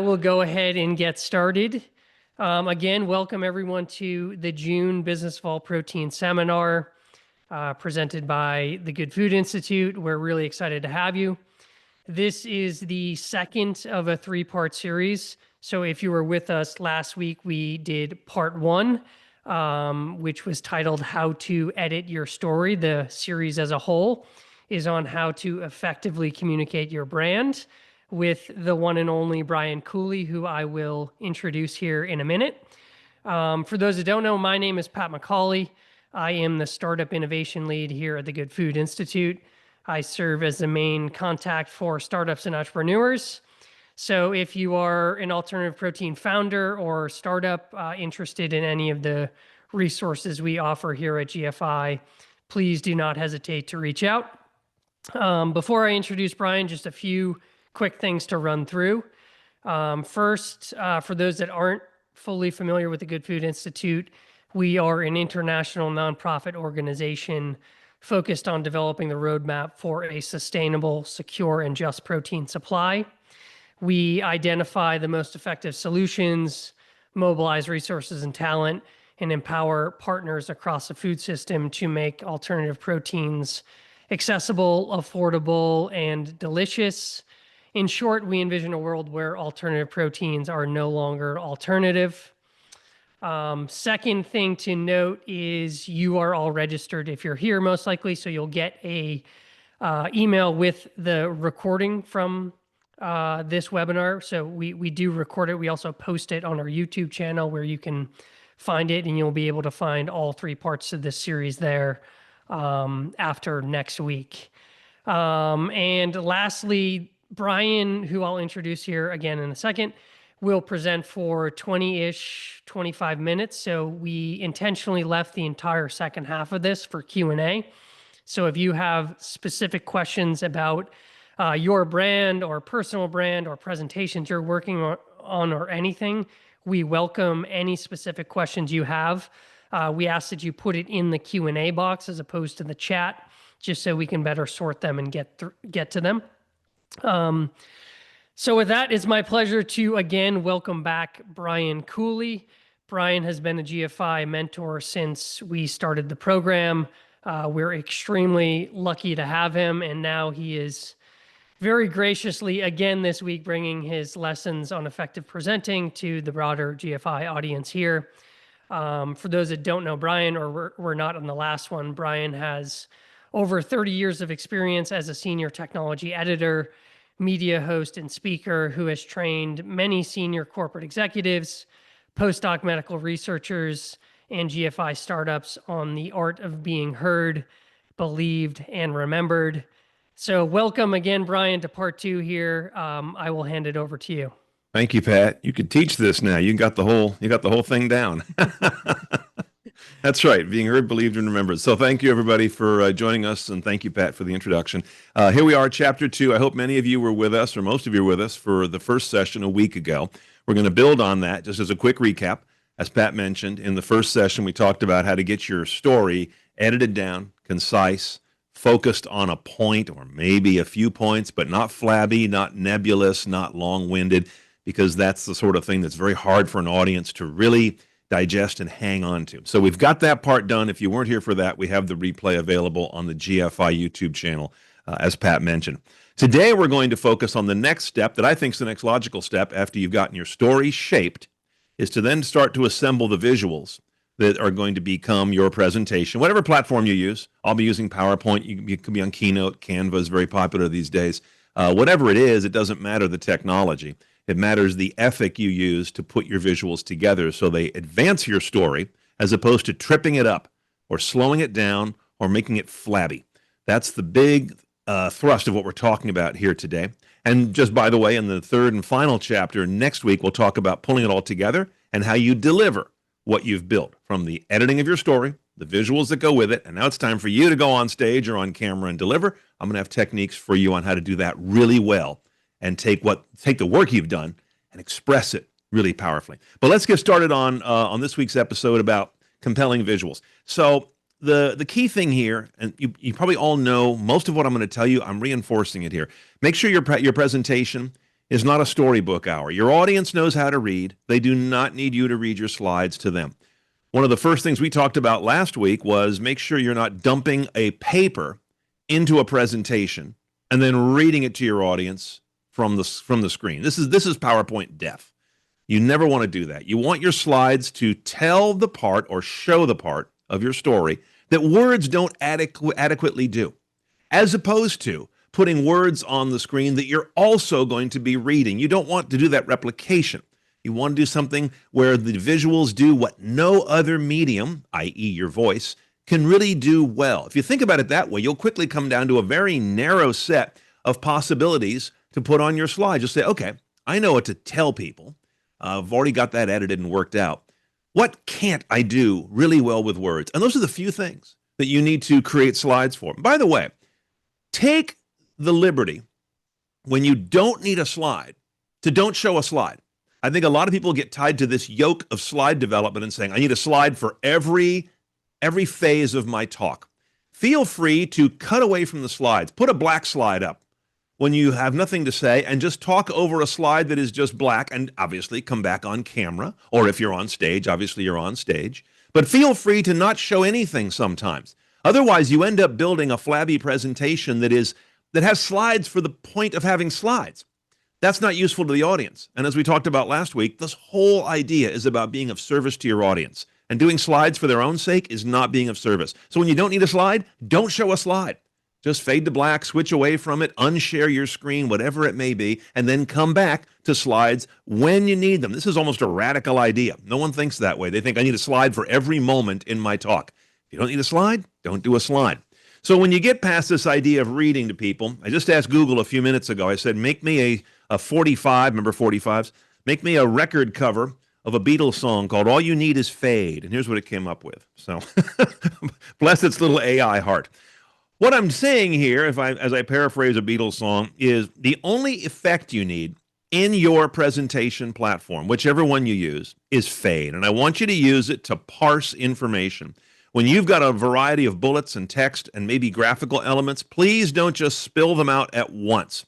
We'll go ahead and get started. Again, welcome everyone to the June Business of All Protein seminar presented by the Good Food Institute. We're really excited to have you. This is the second of a three-part series. So if you were with us last week, we did part one, which was titled How to Edit Your Story. The series as a whole is on how to effectively communicate your brand, with the one and only Brian Cooley, who I will introduce here in a minute. For those that don't know, my name is Pat McCauley. I am the Startup Innovation Lead here at the Good Food Institute. I serve as the main contact for startups and entrepreneurs. So if you are an alternative protein founder or startup interested in any of the resources we offer here at GFI, please do not hesitate to reach out. Before I introduce Brian, just a few quick things to run through. First, for those that aren't fully familiar with the Good Food Institute, we are an international nonprofit organization focused on developing the roadmap for a sustainable, secure, and just protein supply. We identify the most effective solutions, mobilize resources and talent, and empower partners across the food system to make alternative proteins accessible, affordable, and delicious. In short, we envision a world where alternative proteins are no longer alternative. Second thing to note is you are all registered if you're here, most likely, so you'll get a email with the recording from this webinar. So we do record it. We also post it on our YouTube channel where you can find it, and you'll be able to find all three parts of this series there after next week. And lastly, Brian, who I'll introduce here again in a second, will present for 20-ish, 25 minutes. So we intentionally left the entire second half of this for Q&A. So if you have specific questions about your brand or personal brand or presentations you're working on or anything, we welcome any specific questions you have. We ask that you put it in the Q&A box as opposed to the chat, just so we can better sort them and get to them. So with that, it's my pleasure to again welcome back Brian Cooley. Brian has been a GFI mentor since we started the program. We're extremely lucky to have him, and now he is very graciously again this week bringing his lessons on effective presenting to the broader GFI audience here. For those that don't know Brian, or were not on the last one, Brian has over 30 years of experience as a senior technology editor, media host, and speaker who has trained many senior corporate executives, postdoc medical researchers, and GFI startups on the art of being heard, believed, and remembered. So welcome again, Brian, to part two here. I will hand it over to you. Thank you, Pat. You could teach this now. You got the whole thing down. That's right. Being heard, believed, and remembered. So thank you, everybody, for joining us, and thank you, Pat, for the introduction. Here we are, Chapter 2. I hope many of you were with us, or most of you were with us, for the first session a week ago. We're going to build on that, just as a quick recap. As Pat mentioned, in the first session, we talked about how to get your story edited down, concise, focused on a point, or maybe a few points, but not flabby, not nebulous, not long-winded, because that's the sort of thing that's very hard for an audience to really digest and hang on to. So we've got that part done. If you weren't here for that, we have the replay available on the GFI YouTube channel, as Pat mentioned. Today, we're going to focus on the next step that I think is the next logical step after you've gotten your story shaped, is to then start to assemble the visuals that are going to become your presentation, whatever platform you use. I'll be using PowerPoint. You can be on Keynote. Canva is very popular these days. Whatever it is, it doesn't matter the technology. It matters the ethic you use to put your visuals together so they advance your story as opposed to tripping it up or slowing it down or making it flabby. That's the big thrust of what we're talking about here today. And just by the way, in the third and final chapter next week, we'll talk about pulling it all together and how you deliver what you've built, from the editing of your story, the visuals that go with it, and now it's time for you to go on stage or on camera and deliver. I'm going to have techniques for you on how to do that really well and take the work you've done and express it really powerfully. But let's get started on this week's episode about compelling visuals. So the key thing here, and you probably all know most of what I'm going to tell you, I'm reinforcing it here. Make sure your presentation is not a storybook hour. Your audience knows how to read. They do not need you to read your slides to them. One of the first things we talked about last week was make sure you're not dumping a paper into a presentation and then reading it to your audience from the screen. This is PowerPoint deaf. You never want to do that. You want your slides to tell the part or show the part of your story that words don't adequately do, as opposed to putting words on the screen that you're also going to be reading. You don't want to do that replication. You want to do something where the visuals do what no other medium, i.e. your voice, can really do well. If you think about it that way, you'll quickly come down to a very narrow set of possibilities to put on your slide. Just say, okay, I know what to tell people. I've already got that edited and worked out. What can't I do really well with words? And those are the few things that you need to create slides for. By the way, take the liberty when you don't need a slide to don't show a slide. I think a lot of people get tied to this yoke of slide development and saying, I need a slide for every phase of my talk. Feel free to cut away from the slides. Put a black slide up when you have nothing to say and just talk over a slide that is just black, and obviously come back on camera, or if you're on stage, obviously you're on stage. But feel free to not show anything sometimes. Otherwise, you end up building a flabby presentation that has slides for the point of having slides. That's not useful to the audience. And as we talked about last week, this whole idea is about being of service to your audience. And doing slides for their own sake is not being of service. So when you don't need a slide, don't show a slide. Just fade to black, switch away from it, unshare your screen, whatever it may be, and then come back to slides when you need them. This is almost a radical idea. No one thinks that way. They think I need a slide for every moment in my talk. If you don't need a slide, don't do a slide. So when you get past this idea of reading to people, I just asked Google a few minutes ago, I said, make me a 45, remember 45s? Make me a record cover of a Beatles song called All You Need Is Fade. And here's what it came up with. So bless its little AI heart. What I'm saying here, as I paraphrase a Beatles song, is the only effect you need in your presentation platform, whichever one you use, is fade. And I want you to use it to parse information. When you've got a variety of bullets and text and maybe graphical elements, please don't just spill them out at once.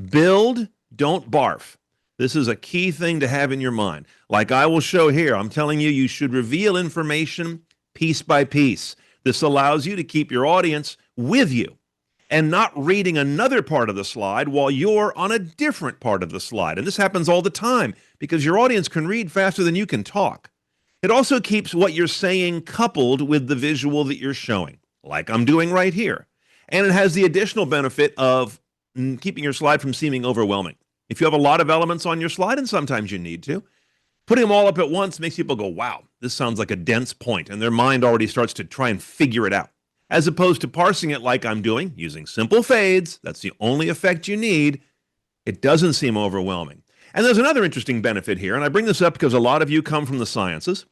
Build, don't barf. This is a key thing to have in your mind. Like I will show here, I'm telling you, you should reveal information piece by piece. This allows you to keep your audience with you and not reading another part of the slide while you're on a different part of the slide. And this happens all the time because your audience can read faster than you can talk. It also keeps what you're saying coupled with the visual that you're showing, like I'm doing right here. And it has the additional benefit of keeping your slide from seeming overwhelming. If you have a lot of elements on your slide, and sometimes you need to, putting them all up at once makes people go, wow, this sounds like a dense point, and their mind already starts to try and figure it out. As opposed to parsing it like I'm doing, using simple fades, that's the only effect you need, it doesn't seem overwhelming. And there's another interesting benefit here, and I bring this up because a lot of you come from the sciences,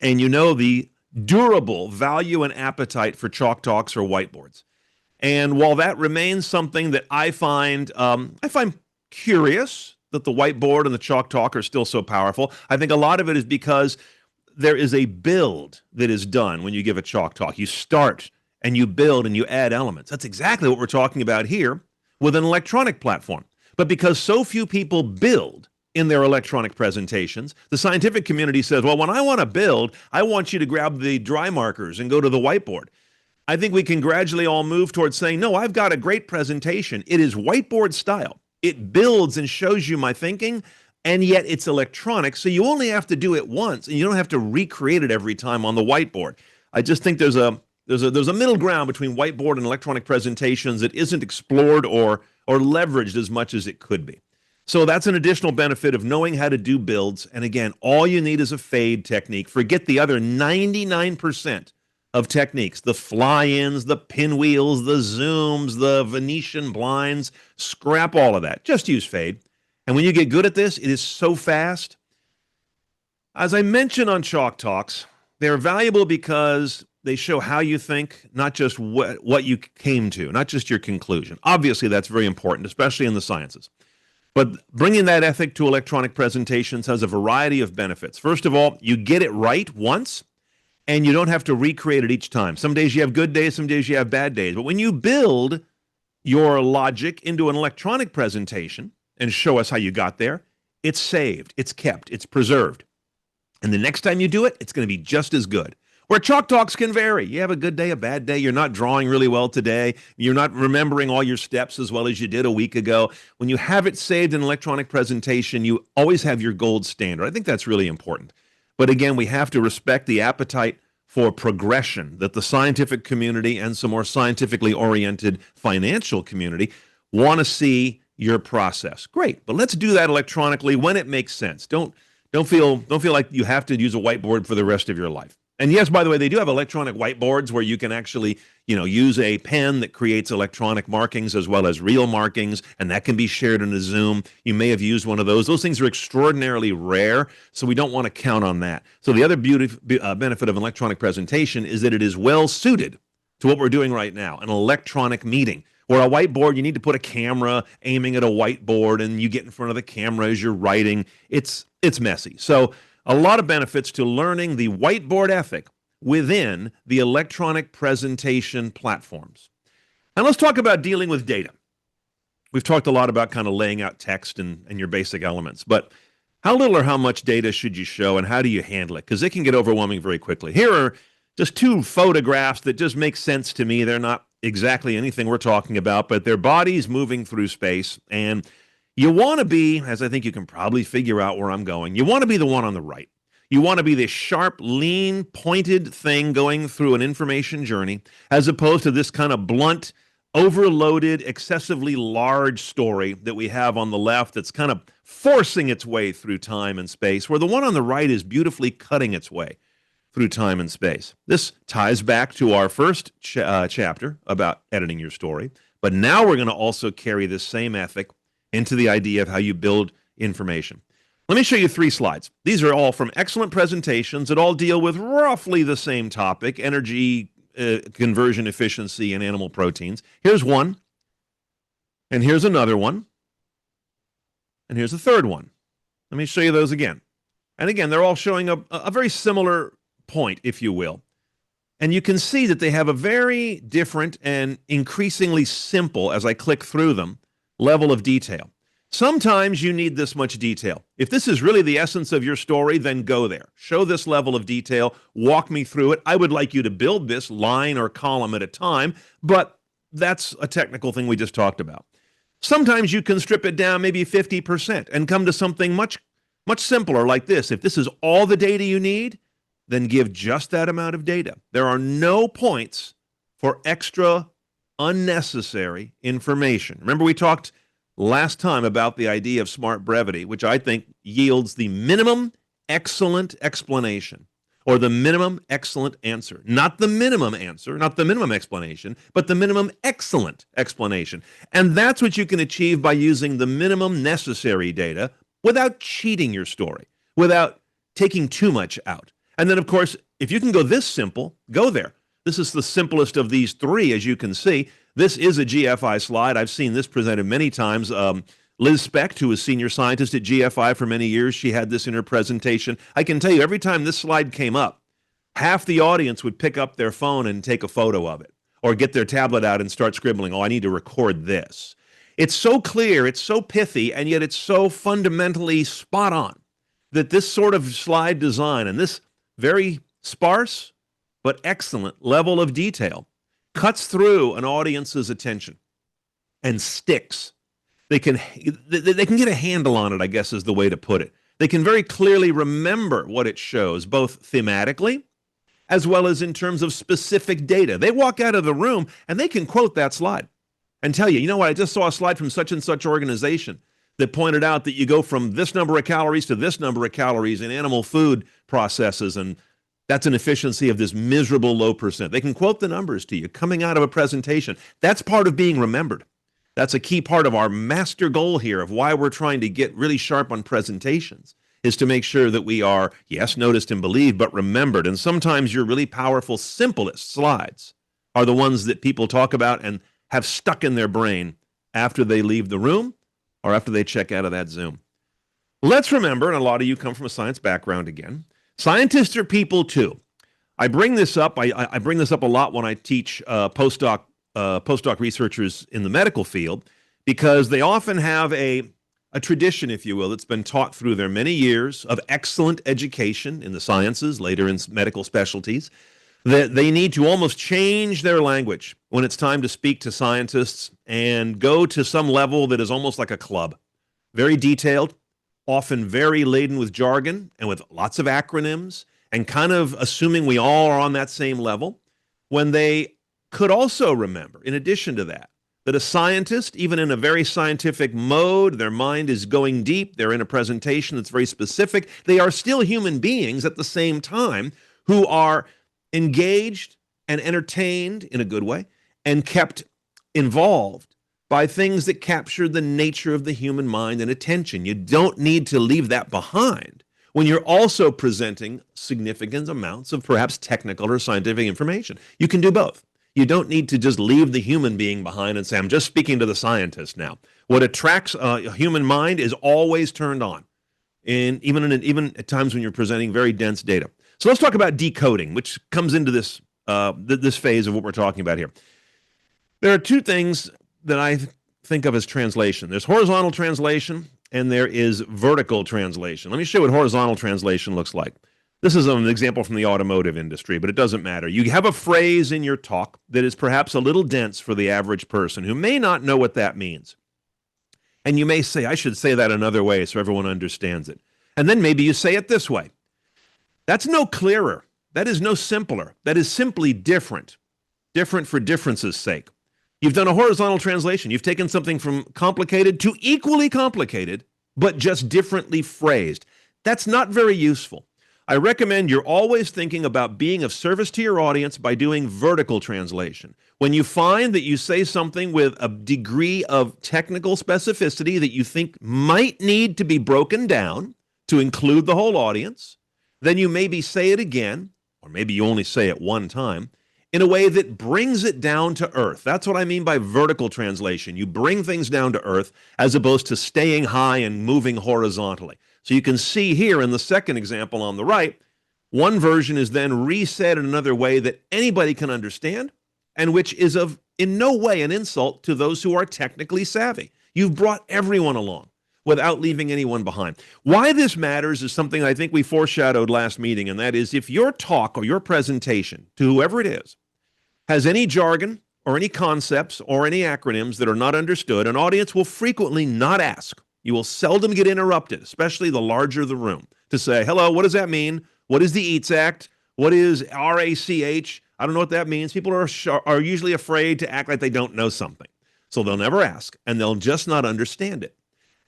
and you know the durable value and appetite for chalk talks or whiteboards. And while that remains something that I find curious that the whiteboard and the chalk talk are still so powerful, I think a lot of it is because there is a build that is done when you give a chalk talk. You start and you build and you add elements. That's exactly what we're talking about here with an electronic platform. But because so few people build in their electronic presentations, the scientific community says, well, when I want to build, I want you to grab the dry markers and go to the whiteboard. I think we can gradually all move towards saying, no, I've got a great presentation. It is whiteboard style. It builds and shows you my thinking, and yet it's electronic, so you only have to do it once, and you don't have to recreate it every time on the whiteboard. I just think there's a middle ground between whiteboard and electronic presentations that isn't explored or leveraged as much as it could be. So that's an additional benefit of knowing how to do builds. And again, all you need is a fade technique. Forget the other 99% of techniques, the fly-ins, the pinwheels, the zooms, the Venetian blinds. Scrap all of that. Just use fade. And when you get good at this, it is so fast. As I mentioned on Chalk Talks, they're valuable because they show how you think, not just what you came to, not just your conclusion. Obviously, that's very important, especially in the sciences. But bringing that ethic to electronic presentations has a variety of benefits. First of all, you get it right once, and you don't have to recreate it each time. Some days you have good days, some days you have bad days. But when you build your logic into an electronic presentation, and show us how you got there, it's saved, it's kept, it's preserved. And the next time you do it, it's going to be just as good. Where chalk talks can vary. You have a good day, a bad day. You're not drawing really well today. You're not remembering all your steps as well as you did a week ago. When you have it saved in electronic presentation, you always have your gold standard. I think that's really important. But again, we have to respect the appetite for progression that the scientific community and some more scientifically oriented financial community want to see your process. Great, but let's do that electronically when it makes sense. Don't feel like you have to use a whiteboard for the rest of your life. And yes, by the way, they do have electronic whiteboards where you can actually, use a pen that creates electronic markings as well as real markings, and that can be shared in a Zoom. You may have used one of those. Those things are extraordinarily rare, so we don't want to count on that. So the other benefit of electronic presentation is that it is well suited to what we're doing right now, an electronic meeting. Where a whiteboard, you need to put a camera aiming at a whiteboard, and you get in front of the camera as you're writing. It's messy. So a lot of benefits to learning the whiteboard ethic within the electronic presentation platforms. And let's talk about dealing with data. We've talked a lot about kind of laying out text and your basic elements, but how little or how much data should you show, and how do you handle it? Because it can get overwhelming very quickly. Here are just two photographs that just make sense to me. They're not exactly anything we're talking about, but they're bodies moving through space, and you want to be, as I think you can probably figure out where I'm going, you want to be the one on the right. You want to be this sharp, lean, pointed thing going through an information journey, as opposed to this kind of blunt, overloaded, excessively large story that we have on the left that's kind of forcing its way through time and space, where the one on the right is beautifully cutting its way through time and space. This ties back to our first chapter about editing your story, but now we're going to also carry this same ethic into the idea of how you build information. Let me show you 3 slides. These are all from excellent presentations that all deal with roughly the same topic: energy conversion efficiency in animal proteins. Here's one, and here's another one, and here's a third one. Let me show you those again. And again, they're all showing a very similar point, if you will. And you can see that they have a very different and increasingly simple, as I click through them, level of detail. Sometimes you need this much detail. If this is really the essence of your story, then go there. Show this level of detail. Walk me through it. I would like you to build this line or column at a time, but that's a technical thing we just talked about. Sometimes you can strip it down maybe 50% and come to something much simpler like this. If this is all the data you need, then give just that amount of data. There are no points for extra unnecessary information. Remember, we talked last time about the idea of smart brevity, which I think yields the minimum excellent explanation, or the minimum excellent answer. Not the minimum answer, not the minimum explanation, but the minimum excellent explanation. And that's what you can achieve by using the minimum necessary data without cheating your story, without taking too much out. And then, of course, if you can go this simple, go there. This is the simplest of these 3, as you can see. This is a GFI slide. I've seen this presented many times. Liz Specht, who was senior scientist at GFI for many years, she had this in her presentation. I can tell you, every time this slide came up, half the audience would pick up their phone and take a photo of it, or get their tablet out and start scribbling, oh, I need to record this. It's so clear, it's so pithy, and yet it's so fundamentally spot on that this sort of slide design and this very sparse but excellent level of detail cuts through an audience's attention and sticks. They can get a handle on it, I guess is the way to put it. They can very clearly remember what it shows, both thematically as well as in terms of specific data. They walk out of the room and they can quote that slide and tell you, you know what, I just saw a slide from such and such organization that pointed out that you go from this number of calories to this number of calories in animal food processes, and that's an efficiency of this miserable low percent. They can quote the numbers to you coming out of a presentation. That's part of being remembered. That's a key part of our master goal here of why we're trying to get really sharp on presentations, is to make sure that we are, yes, noticed and believed, but remembered. And sometimes your really powerful, simplest slides are the ones that people talk about and have stuck in their brain after they leave the room or after they check out of that Zoom. Let's remember, and a lot of you come from a science background again, scientists are people too. I bring this up. I bring this up a lot when I teach postdoc researchers in the medical field, because they often have a a tradition, if you will, that's been taught through their many years of excellent education in the sciences, later in medical specialties, that they need to almost change their language when it's time to speak to scientists and go to some level that is almost like a club. Very detailed, often very laden with jargon and with lots of acronyms, and kind of assuming we all are on that same level, when they could also remember, in addition to that, that a scientist, even in a very scientific mode, their mind is going deep, they're in a presentation that's very specific, they are still human beings at the same time who are engaged and entertained in a good way and kept involved by things that capture the nature of the human mind and attention. You don't need to leave that behind when you're also presenting significant amounts of perhaps technical or scientific information. You can do both. You don't need to just leave the human being behind and say, I'm just speaking to the scientist now. What attracts a human mind is always turned on, and even at times when you're presenting very dense data. So let's talk about decoding, which comes into this this phase of what we're talking about here. There are two things that I think of as translation. There's horizontal translation and there is vertical translation. Let me show you what horizontal translation looks like. This is an example from the automotive industry, but it doesn't matter. You have a phrase in your talk that is perhaps a little dense for the average person who may not know what that means. And you may say, I should say that another way so everyone understands it. And then maybe you say it this way. That's no clearer. That is no simpler. That is simply different. Different for difference's sake. You've done a horizontal translation. You've taken something from complicated to equally complicated, but just differently phrased. That's not very useful. I recommend you're always thinking about being of service to your audience by doing vertical translation. When you find that you say something with a degree of technical specificity that you think might need to be broken down to include the whole audience, then you maybe say it again, or maybe you only say it one time, in a way that brings it down to earth. That's what I mean by vertical translation. You bring things down to earth as opposed to staying high and moving horizontally. So you can see here in the second example on the right, one version is then resaid in another way that anybody can understand, and which is of in no way an insult to those who are technically savvy. You've brought everyone along without leaving anyone behind. Why this matters is something I think we foreshadowed last meeting, and that is if your talk or your presentation to whoever it is has any jargon or any concepts or any acronyms that are not understood, an audience will frequently not ask. You will seldom get interrupted, especially the larger the room, to say, hello, what does that mean? What is the EATS Act? What is RACH? I don't know what that means. People are usually afraid to act like they don't know something. So they'll never ask, and they'll just not understand it.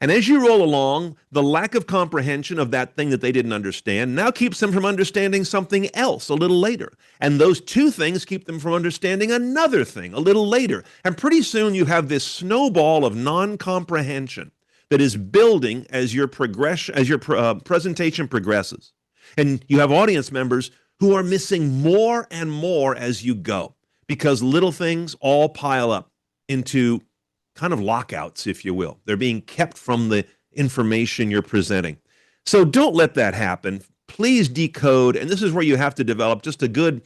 And as you roll along, the lack of comprehension of that thing that they didn't understand now keeps them from understanding something else a little later. And those two things keep them from understanding another thing a little later. And pretty soon you have this snowball of non-comprehension that is building as your presentation progresses. And you have audience members who are missing more and more as you go because little things all pile up into kind of lockouts, if you will. They're being kept from the information you're presenting. So don't let that happen. Please decode, and this is where you have to develop just a good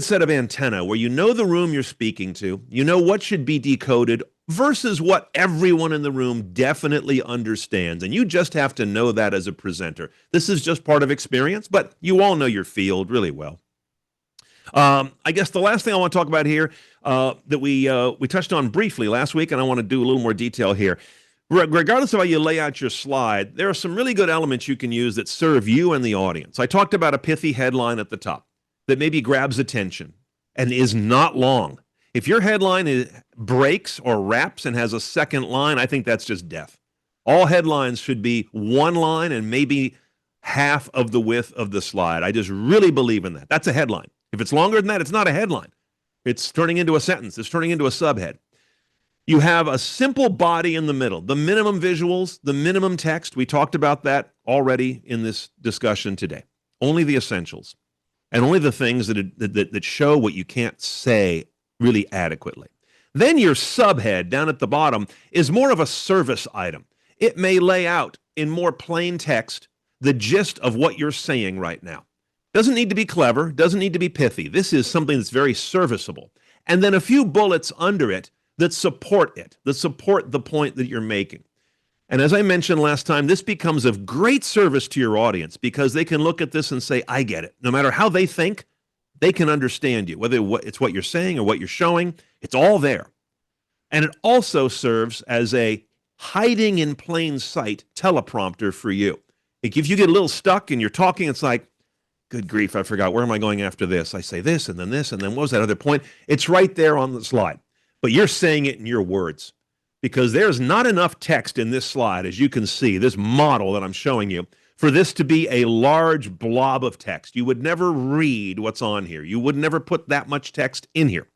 set of antenna where you know the room you're speaking to, you know what should be decoded versus what everyone in the room definitely understands. And you just have to know that as a presenter. This is just part of experience, but you all know your field really well. I guess the last thing I want to talk about here that we touched on briefly last week, and I want to do a little more detail here. Regardless of how you lay out your slide, there are some really good elements you can use that serve you and the audience. I talked about a pithy headline at the top that maybe grabs attention and is not long. If your headline breaks or wraps and has a second line, I think that's just death. All headlines should be one line and maybe half of the width of the slide. I just really believe in that. That's a headline. If it's longer than that, it's not a headline. It's turning into a sentence. It's turning into a subhead. You have a simple body in the middle, the minimum visuals, the minimum text. We talked about that already in this discussion today. Only the essentials and only the things that show what you can't say really adequately. Then your subhead down at the bottom is more of a service item. It may lay out in more plain text the gist of what you're saying right now. Doesn't need to be clever, doesn't need to be pithy. This is something that's very serviceable. And then a few bullets under it that support the point that you're making. And as I mentioned last time, this becomes of great service to your audience because they can look at this and say, I get it. No matter how they think, they can understand you, whether it's what you're saying or what you're showing, it's all there. And it also serves as a hiding in plain sight teleprompter for you. If you get a little stuck and you're talking, it's like, good grief, I forgot. Where am I going after this? I say this, and then what was that other point? It's right there on the slide. But you're saying it in your words because there's not enough text in this slide, as you can see, this model that I'm showing you, for this to be a large blob of text. You would never read what's on here. You would never put that much text in here.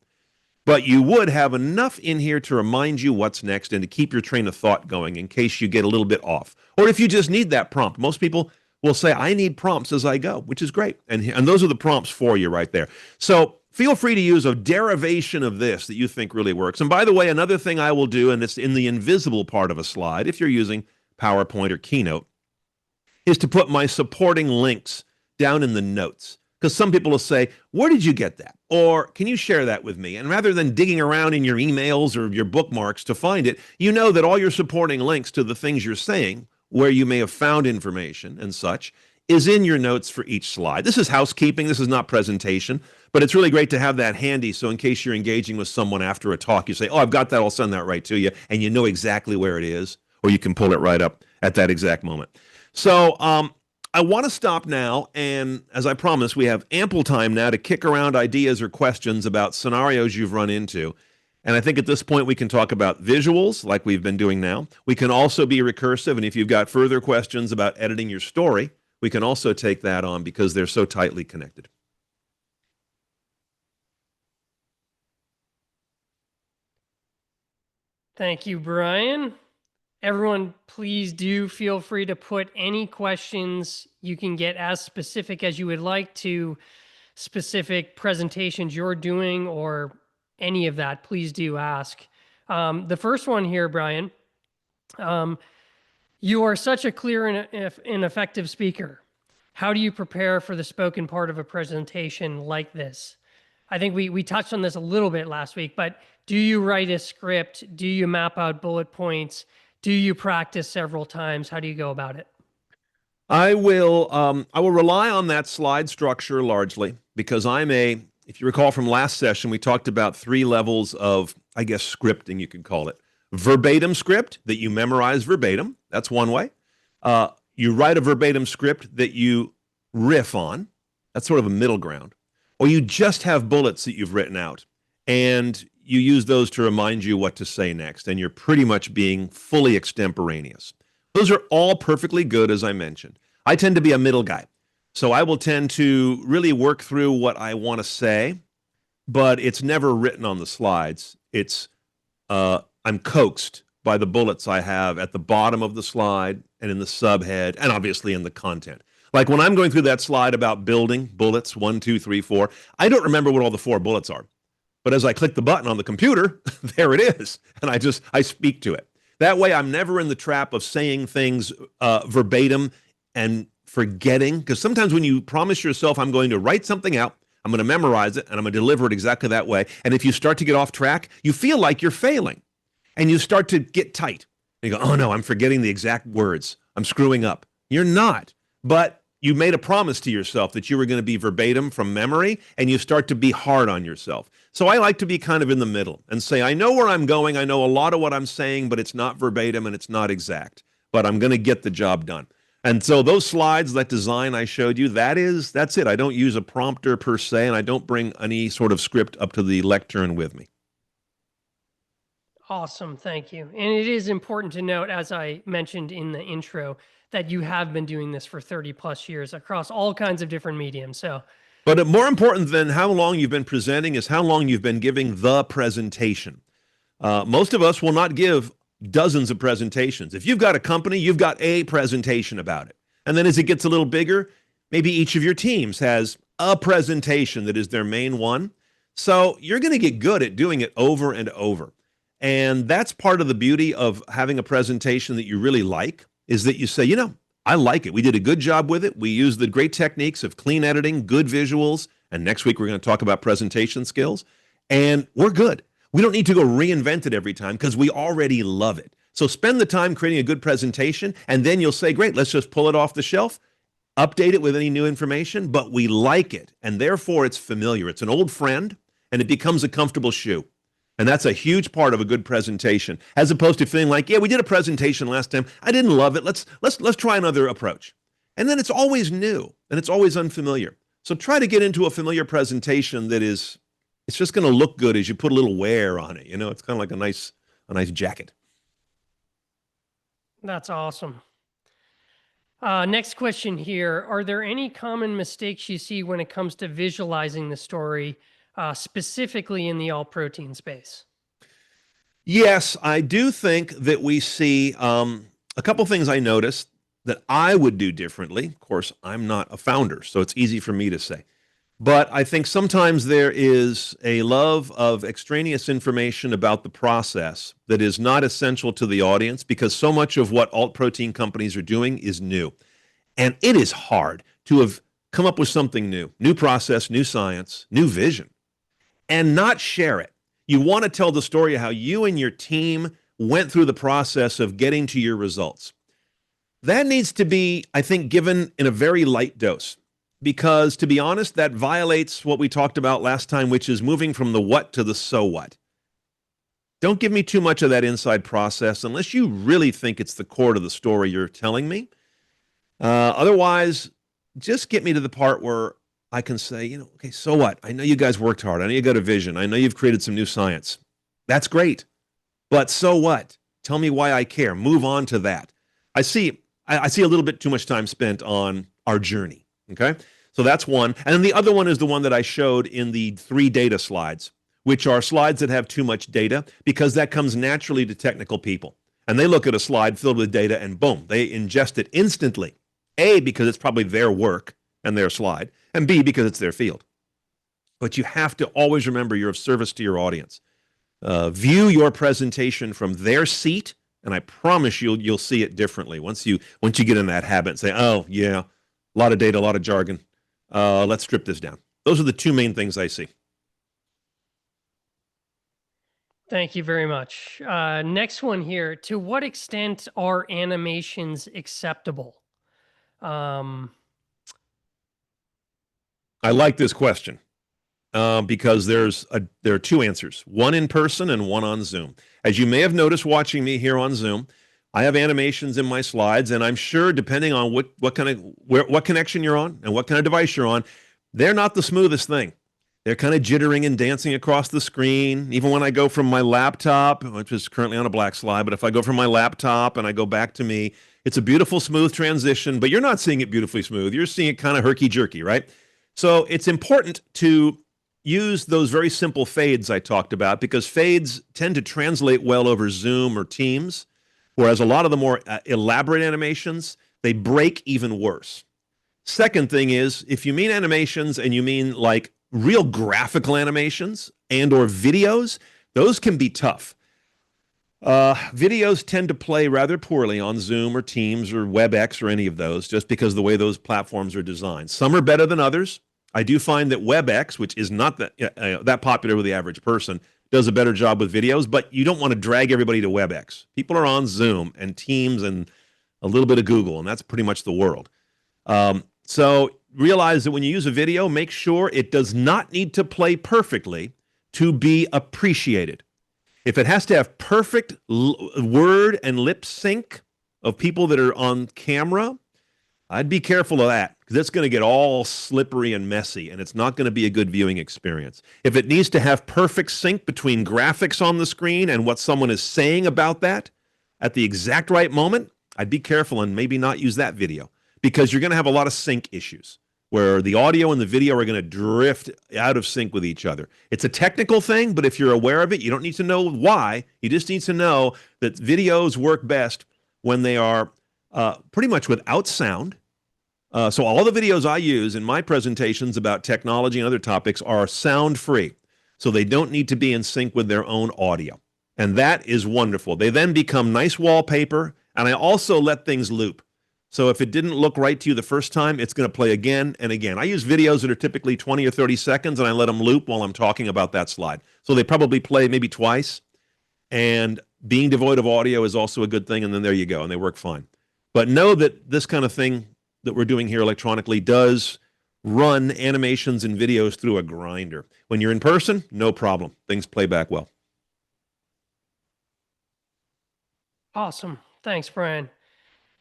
But you would have enough in here to remind you what's next and to keep your train of thought going in case you get a little bit off. Or if you just need that prompt. Most people will say, I need prompts as I go, which is great. And those are the prompts for you right there. So feel free to use a derivation of this that you think really works. And by the way, another thing I will do, and it's in the invisible part of a slide, if you're using PowerPoint or Keynote, is to put my supporting links down in the notes. Because some people will say, where did you get that? Or can you share that with me? And rather than digging around in your emails or your bookmarks to find it, you know that all your supporting links to the things you're saying, where you may have found information and such, is in your notes for each slide. This is housekeeping. This is not presentation, but it's really great to have that handy. So in case you're engaging with someone after a talk, you say, oh, I've got that. I'll send that right to you. And you know exactly where it is, or you can pull it right up at that exact moment. So I want to stop now. And as I promised, we have ample time now to kick around ideas or questions about scenarios you've run into. And I think at this point, we can talk about visuals like we've been doing now. We can also be recursive. And if you've got further questions about editing your story, we can also take that on because they're so tightly connected. Thank you, Brian. Everyone, please do feel free to put any questions you can get as specific as you would like to specific presentations you're doing or any of that. Please do ask. The first one here, Brian, you are such a clear and effective speaker. How do you prepare for the spoken part of a presentation like this? I think we touched on this a little bit last week, but do you write a script? Do you map out bullet points? Do you practice several times? How do you go about it? I will rely on that slide structure largely because if you recall from last session, we talked about 3 levels of, I guess, scripting, you could call it. Verbatim script that you memorize verbatim. That's one way. You write a verbatim script that you riff on. That's sort of a middle ground. Or you just have bullets that you've written out and you use those to remind you what to say next. And you're pretty much being fully extemporaneous. Those are all perfectly good, as I mentioned. I tend to be a middle guy. So I will tend to really work through what I want to say, but it's never written on the slides. I'm coaxed by the bullets I have at the bottom of the slide and in the subhead and obviously in the content. Like when I'm going through that slide about building bullets, 1, 2, 3, 4, I don't remember what all the 4 bullets are. But as I click the button on the computer, there it is. And I speak to it. That way I'm never in the trap of saying things verbatim and forgetting. Because sometimes when you promise yourself, I'm going to write something out, I'm going to memorize it, and I'm going to deliver it exactly that way. And if you start to get off track, you feel like you're failing. And you start to get tight. And you go, oh no, I'm forgetting the exact words. I'm screwing up. You're not. But you made a promise to yourself that you were going to be verbatim from memory, and you start to be hard on yourself. So I like to be kind of in the middle and say, I know where I'm going. I know a lot of what I'm saying, but it's not verbatim and it's not exact. But I'm going to get the job done. And so those slides, that design I showed you, that's it. I don't use a prompter per se, and I don't bring any sort of script up to the lectern with me. Awesome. Thank you. And it is important to note, as I mentioned in the intro, that you have been doing this for 30 plus years across all kinds of different mediums. But more important than how long you've been presenting is how long you've been giving the presentation. Most of us will not give dozens of presentations. If you've got a company, you've got a presentation about it. And then as it gets a little bigger, maybe each of your teams has a presentation that is their main one. So you're going to get good at doing it over and over. And that's part of the beauty of having a presentation that you really like, is that you say, I like it. We did a good job with it. We used the great techniques of clean editing, good visuals, and next week we're going to talk about presentation skills, and we're good. We don't need to go reinvent it every time because we already love it. So spend the time creating a good presentation, and then you'll say, great, let's just pull it off the shelf, update it with any new information, but we like it, and therefore it's familiar. It's an old friend, and it becomes a comfortable shoe. And that's a huge part of a good presentation, as opposed to feeling like, yeah, we did a presentation last time. I didn't love it. Let's try another approach. And then it's always new, and it's always unfamiliar. So try to get into a familiar presentation that is, it's just going to look good as you put a little wear on it. You know, it's kind of like a nice jacket. That's awesome. Next question here. Are there any common mistakes you see when it comes to visualizing the story, specifically in the all protein space? Yes, I do think that we see a couple things I noticed that I would do differently. Of course, I'm not a founder, so it's easy for me to say. But I think sometimes there is a love of extraneous information about the process that is not essential to the audience, because so much of what alt protein companies are doing is new. And it is hard to have come up with something new process, new science, new vision, and not share it. You want to tell the story of how you and your team went through the process of getting to your results. That needs to be, I think, given in a very light dose. Because, to be honest, that violates what we talked about last time, which is moving from the what to the so what. Don't give me too much of that inside process unless you really think it's the core to the story you're telling me. Otherwise, just get me to the part where I can say, okay, so what? I know you guys worked hard. I know you got a vision. I know you've created some new science. That's great. But so what? Tell me why I care. Move on to that. I see a little bit too much time spent on our journey. Okay, so that's one. And then the other one is the one that I showed in the 3 data slides, which are slides that have too much data, because that comes naturally to technical people. And they look at a slide filled with data and boom, they ingest it instantly. A, because it's probably their work and their slide, and B, because it's their field. But you have to always remember you're of service to your audience. View your presentation from their seat, and I promise you'll see it differently once you get in that habit and say, oh, yeah, a lot of data, a lot of jargon. Let's strip this down. Those are the 2 main things I see. Thank you very much. Next one here. To what extent are animations acceptable? I like this question because there are 2 answers, one in person and one on Zoom. As you may have noticed watching me here on Zoom, I have animations in my slides, and I'm sure depending on what connection you're on and what kind of device you're on, they're not the smoothest thing. They're kind of jittering and dancing across the screen. Even when I go from my laptop, which is currently on a black slide, but if I go from my laptop and I go back to me, it's a beautiful, smooth transition, but you're not seeing it beautifully smooth. You're seeing it kind of herky-jerky, right? So it's important to use those very simple fades I talked about, because fades tend to translate well over Zoom or Teams. Whereas a lot of the more elaborate animations, they break even worse. Second thing is, if you mean animations and you mean like real graphical animations and or videos, those can be tough. Videos tend to play rather poorly on Zoom or Teams or WebEx or any of those, just because of the way those platforms are designed. Some are better than others. I do find that WebEx, which is not that popular with the average person, does a better job with videos, but you don't want to drag everybody to WebEx. People are on Zoom and Teams and a little bit of Google, and that's pretty much the world. So realize that when you use a video, make sure it does not need to play perfectly to be appreciated. If it has to have perfect word and lip sync of people that are on camera, I'd be careful of that, because it's going to get all slippery and messy, and it's not going to be a good viewing experience. If it needs to have perfect sync between graphics on the screen and what someone is saying about that at the exact right moment, I'd be careful and maybe not use that video, because you're going to have a lot of sync issues where the audio and the video are going to drift out of sync with each other. It's a technical thing, but if you're aware of it, you don't need to know why. You just need to know that videos work best when they are pretty much without sound. So all the videos I use in my presentations about technology and other topics are sound-free. So they don't need to be in sync with their own audio. And that is wonderful. They then become nice wallpaper, and I also let things loop. So if it didn't look right to you the first time, it's going to play again and again. I use videos that are typically 20 or 30 seconds, and I let them loop while I'm talking about that slide. So they probably play maybe twice. And Being devoid of audio is also a good thing, and then there you go, and they work fine. But know that this kind of thing that we're doing here electronically does run animations and videos through a grinder. When you're in person, no problem. Things play back well. Awesome. Thanks, Brian.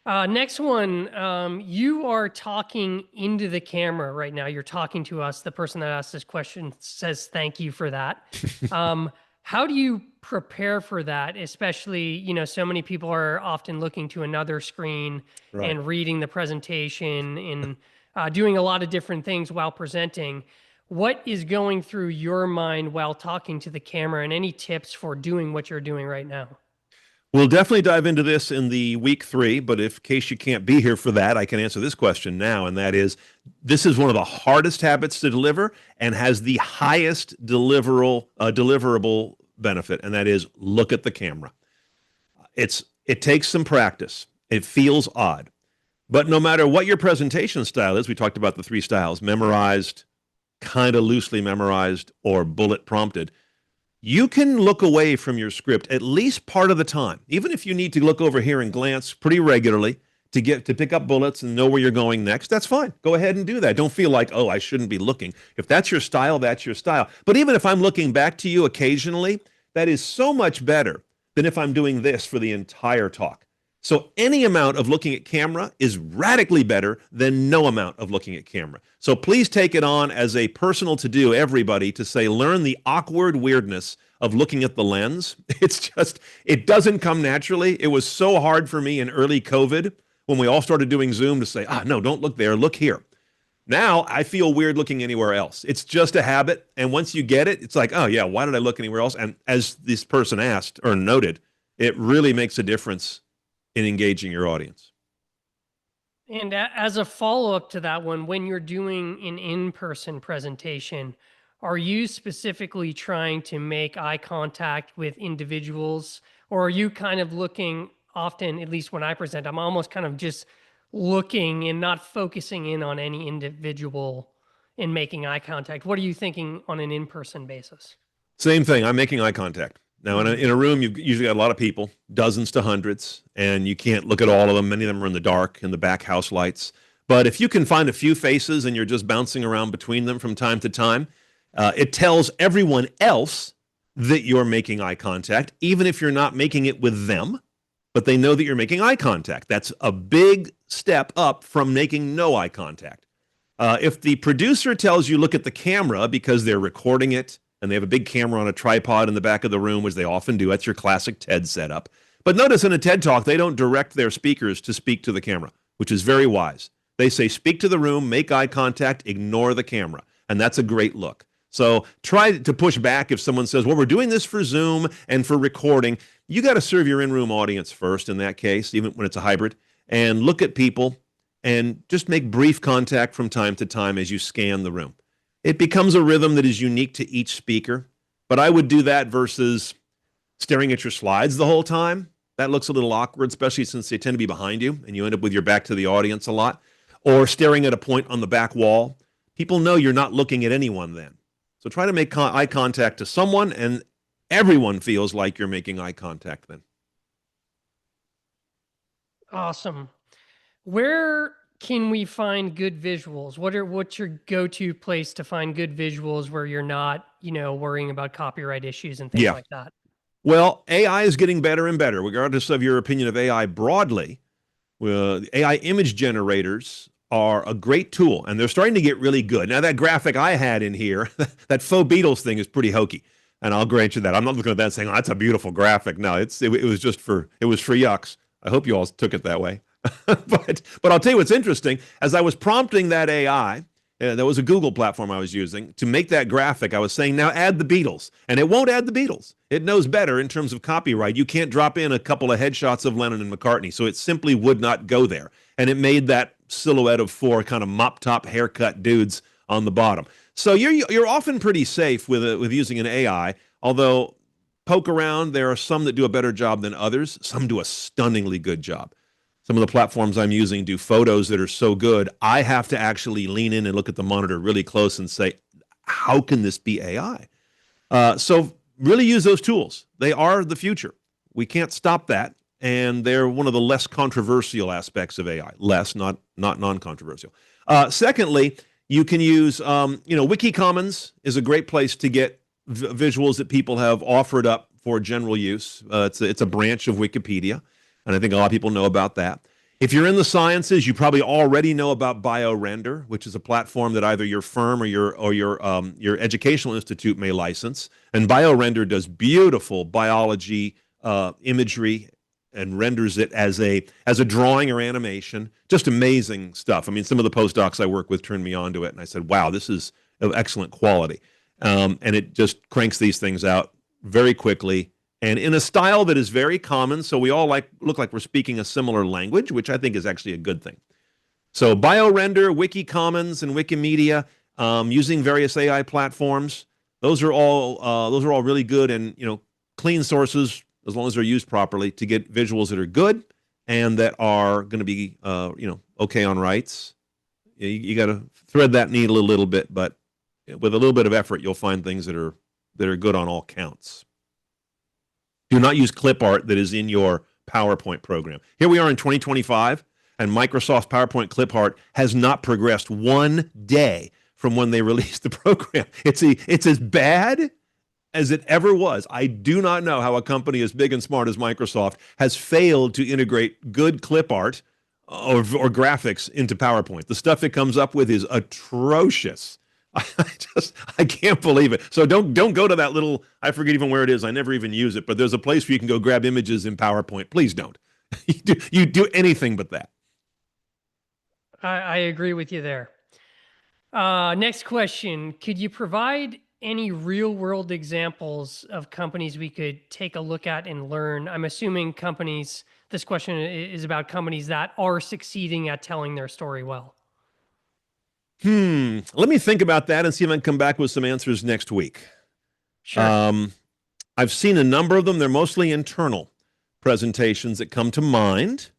Next one, you are talking into the camera right now. You're talking to us. The person that asked this question says thank you for that. How do you prepare for that? Especially, so many people are often looking to another screen and reading the presentation and doing a lot of different things while presenting. What is going through your mind while talking to the camera, and any tips for doing what you're doing right now? We'll definitely dive into this in the week 3, but in case you can't be here for that, I can answer this question now, and that is, this is one of the hardest habits to deliver and has the highest deliverable benefit, and that is look at the camera. It takes some practice. It feels odd. But no matter what your presentation style is, we talked about the 3 styles, memorized, kind of loosely memorized, or bullet prompted, you can look away from your script at least part of the time, even if you need to look over here and glance pretty regularly to pick up bullets and know where you're going next. That's fine. Go ahead and do that. Don't feel like, oh, I shouldn't be looking. If that's your style, that's your style. But even if I'm looking back to you occasionally, that is so much better than if I'm doing this for the entire talk. So any amount of looking at camera is radically better than no amount of looking at camera. So please take it on as a personal to-do, everybody, to say, learn the awkward weirdness of looking at the lens. It doesn't come naturally. It was so hard for me in early COVID when we all started doing Zoom to say, no, don't look there, look here. Now I feel weird looking anywhere else. It's just a habit. And once you get it, it's like, oh yeah, why did I look anywhere else? And as this person asked or noted, it really makes a difference in engaging your audience. And as a follow-up to that one, when you're doing an in-person presentation, are you specifically trying to make eye contact with individuals, or are you kind of looking often, at least when I present, I'm almost kind of just looking and not focusing in on any individual in making eye contact? What are you thinking on an in-person basis? Same thing. I'm making eye contact. Now, in a room, you've usually got a lot of people, dozens to hundreds, and you can't look at all of them. Many of them are in the dark, in the back house lights. But if you can find a few faces and you're just bouncing around between them from time to time, it tells everyone else that you're making eye contact, even if you're not making it with them, but they know that you're making eye contact. That's a big step up from making no eye contact. If the producer tells you look at the camera because they're recording it, and they have a big camera on a tripod in the back of the room, which they often do. That's your classic TED setup. But notice in a TED Talk, they don't direct their speakers to speak to the camera, which is very wise. They say, speak to the room, make eye contact, ignore the camera. And that's a great look. So try to push back if someone says, well, we're doing this for Zoom and for recording. You got to serve your in-room audience first in that case, even when it's a hybrid, and look at people and just make brief contact from time to time as you scan the room. It becomes a rhythm that is unique to each speaker, but I would do that versus staring at your slides the whole time. That looks a little awkward, especially since they tend to be behind you and you end up with your back to the audience a lot, or staring at a point on the back wall. People know you're not looking at anyone then. So try to make eye contact to someone, and everyone feels like you're making eye contact then. Awesome. Where can we find good visuals? What's your go-to place to find good visuals where you're not, worrying about copyright issues and things like that? Well, AI is getting better and better, regardless of your opinion of AI broadly. AI image generators are a great tool, and they're starting to get really good. Now, that graphic I had in here, that faux Beatles thing is pretty hokey, and I'll grant you that. I'm not looking at that saying, oh, that's a beautiful graphic. No, it was just for yucks. I hope you all took it that way. But I'll tell you what's interesting. As I was prompting that AI, there was a Google platform I was using to make that graphic. I was saying, now add the Beatles, and it won't add the Beatles. It knows better in terms of copyright. You can't drop in a couple of headshots of Lennon and McCartney, so it simply would not go there. And it made that silhouette of 4 kind of mop top haircut dudes on the bottom. So you're often pretty safe with using an AI, although poke around, there are some that do a better job than others. Some do a stunningly good job. Some of the platforms I'm using do photos that are so good, I have to actually lean in and look at the monitor really close and say, how can this be AI? So really use those tools. They are the future. We can't stop that. And they're one of the less controversial aspects of AI. Less, not non-controversial. Secondly, you can use, Wiki Commons is a great place to get visuals that people have offered up for general use. It's a branch of Wikipedia, and I think a lot of people know about that. If you're in the sciences, you probably already know about BioRender, which is a platform that either your firm or your educational institute may license. And BioRender does beautiful biology imagery and renders it as a drawing or animation. Just amazing stuff. I mean, some of the postdocs I work with turned me on to it, and I said, "Wow, this is of excellent quality." And it just cranks these things out very quickly and in a style that is very common, so we all look like we're speaking a similar language, which I think is actually a good thing. So BioRender, Wiki Commons, and Wikimedia, using various AI platforms, those are all really good and clean sources as long as they're used properly to get visuals that are good and that are going to be okay on rights. You got to thread that needle a little bit, but with a little bit of effort, you'll find things that are good on all counts. Do not use clip art that is in your PowerPoint program. Here we are in 2025, and Microsoft's PowerPoint clip art has not progressed one day from when they released the program. It's as bad as it ever was. I do not know how a company as big and smart as Microsoft has failed to integrate good clip art or graphics into PowerPoint. The stuff it comes up with is atrocious. I can't believe it. So don't go to that little, I forget even where it is. I never even use it, but there's a place where you can go grab images in PowerPoint. Please don't. You do anything but that. I agree with you there. Next question. Could you provide any real world examples of companies we could take a look at and learn? I'm assuming this question is about companies that are succeeding at telling their story well. Let me think about that and see if I can come back with some answers next week. Sure. I've seen a number of them. They're mostly internal presentations that come to mind.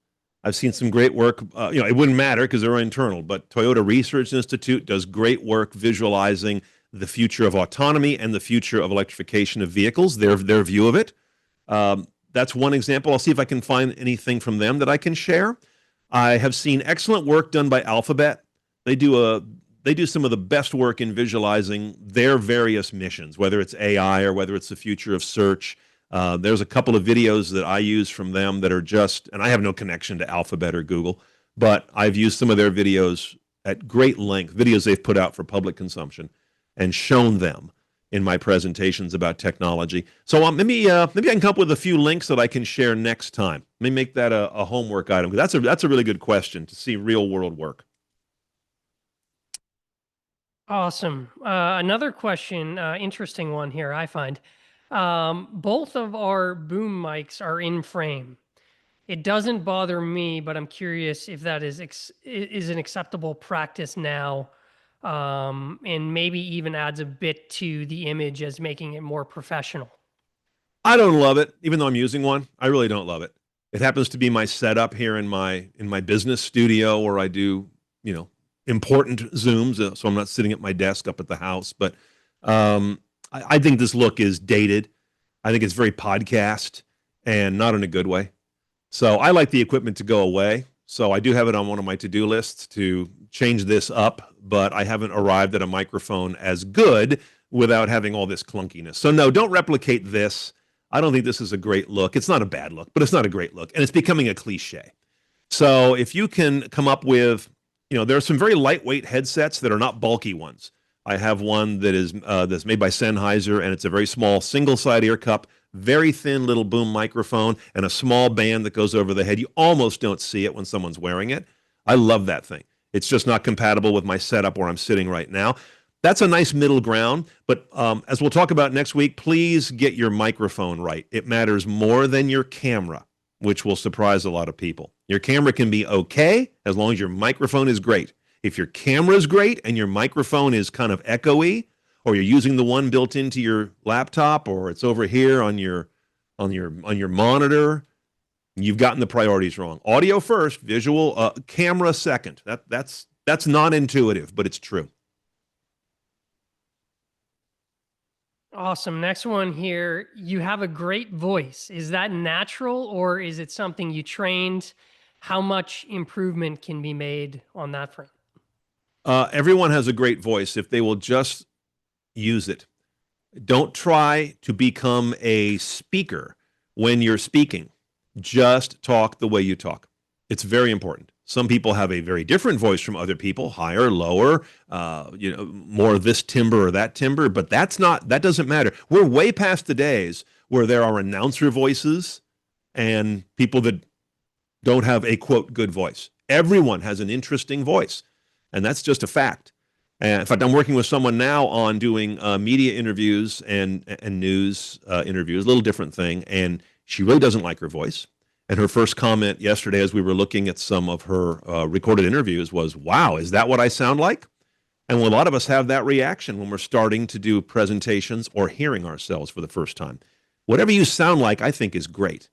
I've seen some great work. It wouldn't matter because they're internal, but Toyota Research Institute does great work visualizing the future of autonomy and the future of electrification of vehicles, their view of it. That's one example. I'll see if I can find anything from them that I can share. I have seen excellent work done by Alphabet. They do some of the best work in visualizing their various missions, whether it's AI or whether it's the future of search. There's a couple of videos that I use from them that are and I have no connection to Alphabet or Google, but I've used some of their videos at great length, videos they've put out for public consumption, and shown them in my presentations about technology. So maybe I can come up with a few links that I can share next time. Let me make that a homework item, because that's a really good question to see real world work. Awesome. Another question, interesting one here, I find. Both of our boom mics are in frame. It doesn't bother me, but I'm curious if that is an acceptable practice now, and maybe even adds a bit to the image as making it more professional. I don't love it, even though I'm using one. I really don't love it. It happens to be my setup here in my business studio where I do, important Zooms, so I'm not sitting at my desk up at the house. But I think this look is dated. I think it's very podcast and not in a good way. So I like the equipment to go away. So I do have it on one of my to-do lists to change this up, but I haven't arrived at a microphone as good without having all this clunkiness. So no, don't replicate this. I don't think this is a great look. It's not a bad look, but it's not a great look. And it's becoming a cliche. So if you can come up with, there are some very lightweight headsets that are not bulky ones. I have one that is that's made by Sennheiser, and it's a very small single-side ear cup, very thin little boom microphone, and a small band that goes over the head. You almost don't see it when someone's wearing it. I love that thing. It's just not compatible with my setup where I'm sitting right now. That's a nice middle ground, but as we'll talk about next week, please get your microphone right. It matters more than your camera, which will surprise a lot of people. Your camera can be okay as long as your microphone is great. If your camera is great and your microphone is kind of echoey, or you're using the one built into your laptop, or it's over here on your monitor, you've gotten the priorities wrong. Audio first, visual, camera second. That's non-intuitive, but it's true. Awesome. Next one here. You have a great voice. Is that natural or is it something you trained? How much improvement can be made on that front? Everyone has a great voice if they will just use it. Don't try to become a speaker when you're speaking. Just talk the way you talk. It's very important. Some people have a very different voice from other people, higher, lower, more this timbre or that timbre, but that doesn't matter. We're way past the days where there are announcer voices and people that don't have a quote good voice. Everyone has an interesting voice, and that's just a fact. And in fact, I'm working with someone now on doing media interviews and news interviews, a little different thing, and she really doesn't like her voice. And her first comment yesterday, as we were looking at some of her recorded interviews, was, "Wow, is that what I sound like?" And a lot of us have that reaction when we're starting to do presentations or hearing ourselves for the first time. Whatever you sound like, I think, is great.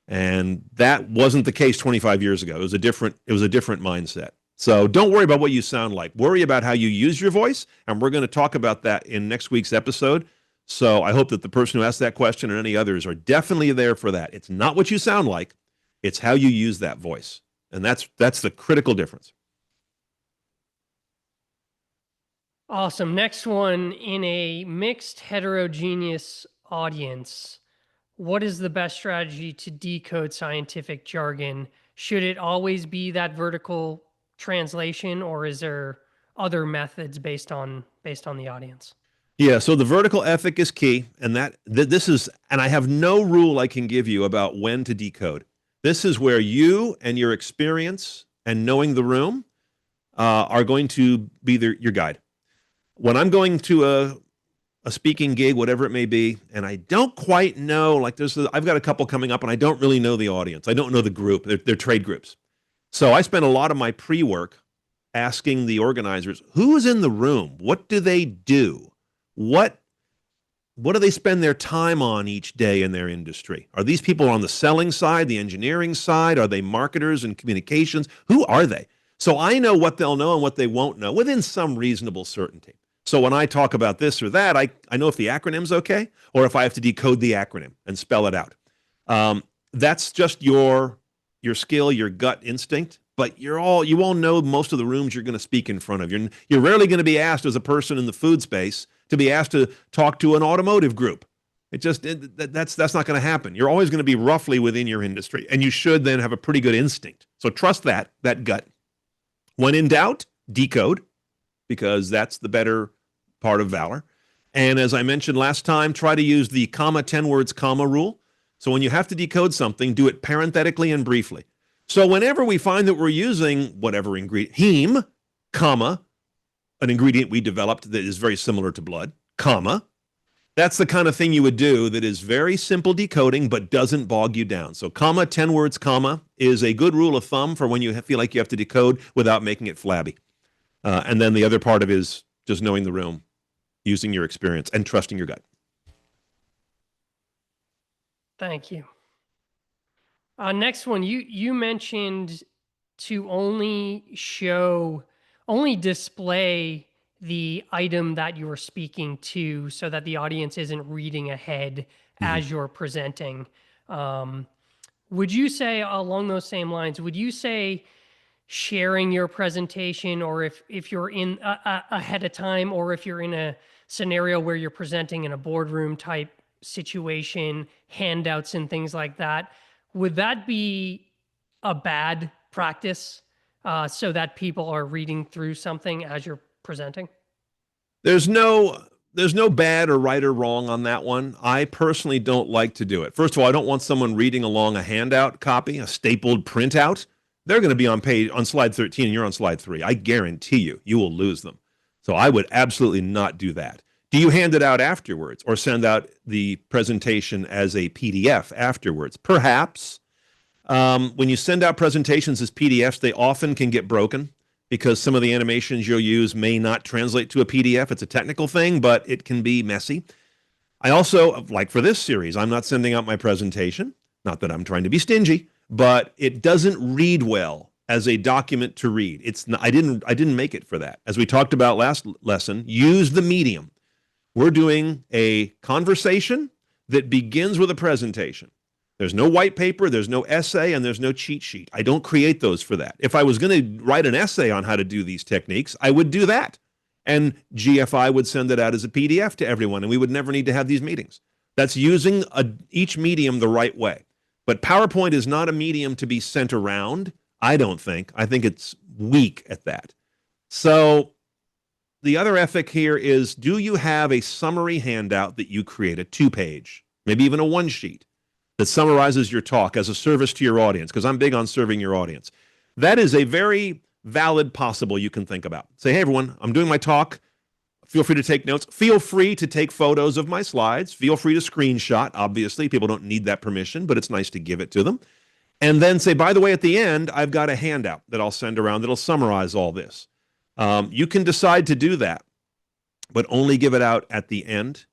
And that wasn't the case 25 years ago. It was a different mindset. So don't worry about what you sound like. Worry about how you use your voice, and we're going to talk about that in next week's episode. So I hope that the person who asked that question and any others are definitely there for that. It's not what you sound like, it's how you use that voice. And that's the critical difference. Awesome. Next one, in a mixed heterogeneous audience, what is the best strategy to decode scientific jargon? Should it always be that vertical translation, or is there other methods based on the audience? Yeah, so the vertical ethic is key, and this is, and I have no rule I can give you about when to decode. This is where you and your experience and knowing the room are going to be your guide. When I'm going to a speaking gig, whatever it may be, and I don't quite know, like I've got a couple coming up, and I don't really know the audience. I don't know the group. They're trade groups. So I spend a lot of my pre-work asking the organizers, who is in the room? What do they do? What do they spend their time on each day in their industry? Are these people on the selling side, the engineering side? Are they marketers and communications? Who are they? So I know what they'll know and what they won't know within some reasonable certainty. So when I talk about this or that, I know if the acronym's okay or if I have to decode the acronym and spell it out. That's just your skill, your gut instinct. But you all know most of the rooms you're going to speak in front of. You're rarely going to be asked as a person in the food space to be asked to talk to an automotive group. That's not going to happen. You're always going to be roughly within your industry, and you should then have a pretty good instinct. So trust that gut. When in doubt, decode, because that's the better part of valor. And as I mentioned last time, try to use the 10 words, rule. So when you have to decode something, do it parenthetically and briefly. So whenever we find that we're using whatever ingredient, heme, an ingredient we developed that is very similar to blood, that's the kind of thing you would do that is very simple decoding but doesn't bog you down. So 10 words, is a good rule of thumb for when you feel like you have to decode without making it flabby. And then the other part of it is just knowing the room, using your experience, and trusting your gut. Thank you. Next one, you mentioned to only display the item that you are speaking to so that the audience isn't reading ahead as you're presenting. Would you say, along those same lines, would you say sharing your presentation, or if you're in ahead of time, or if you're in a scenario where you're presenting in a boardroom type situation, handouts and things like that, would that be a bad practice so that people are reading through something as you're presenting? There's no bad or right or wrong on that one. I personally don't like to do it. First of all, I don't want someone reading along a handout copy, a stapled printout. They're going to be on slide 13 and you're on slide 3. I guarantee you will lose them. So I would absolutely not do that. Do you hand it out afterwards or send out the presentation as a PDF afterwards? Perhaps. When you send out presentations as PDFs, they often can get broken because some of the animations you'll use may not translate to a PDF. It's a technical thing, but it can be messy. I also, like for this series, I'm not sending out my presentation. Not that I'm trying to be stingy, but it doesn't read well as a document to read. I didn't make it for that. As we talked about last lesson, use the medium. We're doing a conversation that begins with a presentation. There's no white paper, there's no essay, and there's no cheat sheet. I don't create those for that. If I was going to write an essay on how to do these techniques, I would do that. And GFI would send it out as a PDF to everyone, and we would never need to have these meetings. That's using each medium the right way. But PowerPoint is not a medium to be sent around, I don't think. I think it's weak at that. So the other ethic here is, do you have a summary handout that you create, a 2-page, maybe even a 1-sheet, that summarizes your talk as a service to your audience? Because I'm big on serving your audience. That is a very valid possible you can think about. Say, hey, everyone, I'm doing my talk. Feel free to take notes. Feel free to take photos of my slides. Feel free to screenshot. Obviously, people don't need that permission, but it's nice to give it to them. And then say, by the way, at the end, I've got a handout that I'll send around that'll summarize all this. You can decide to do that, but only give it out at the end.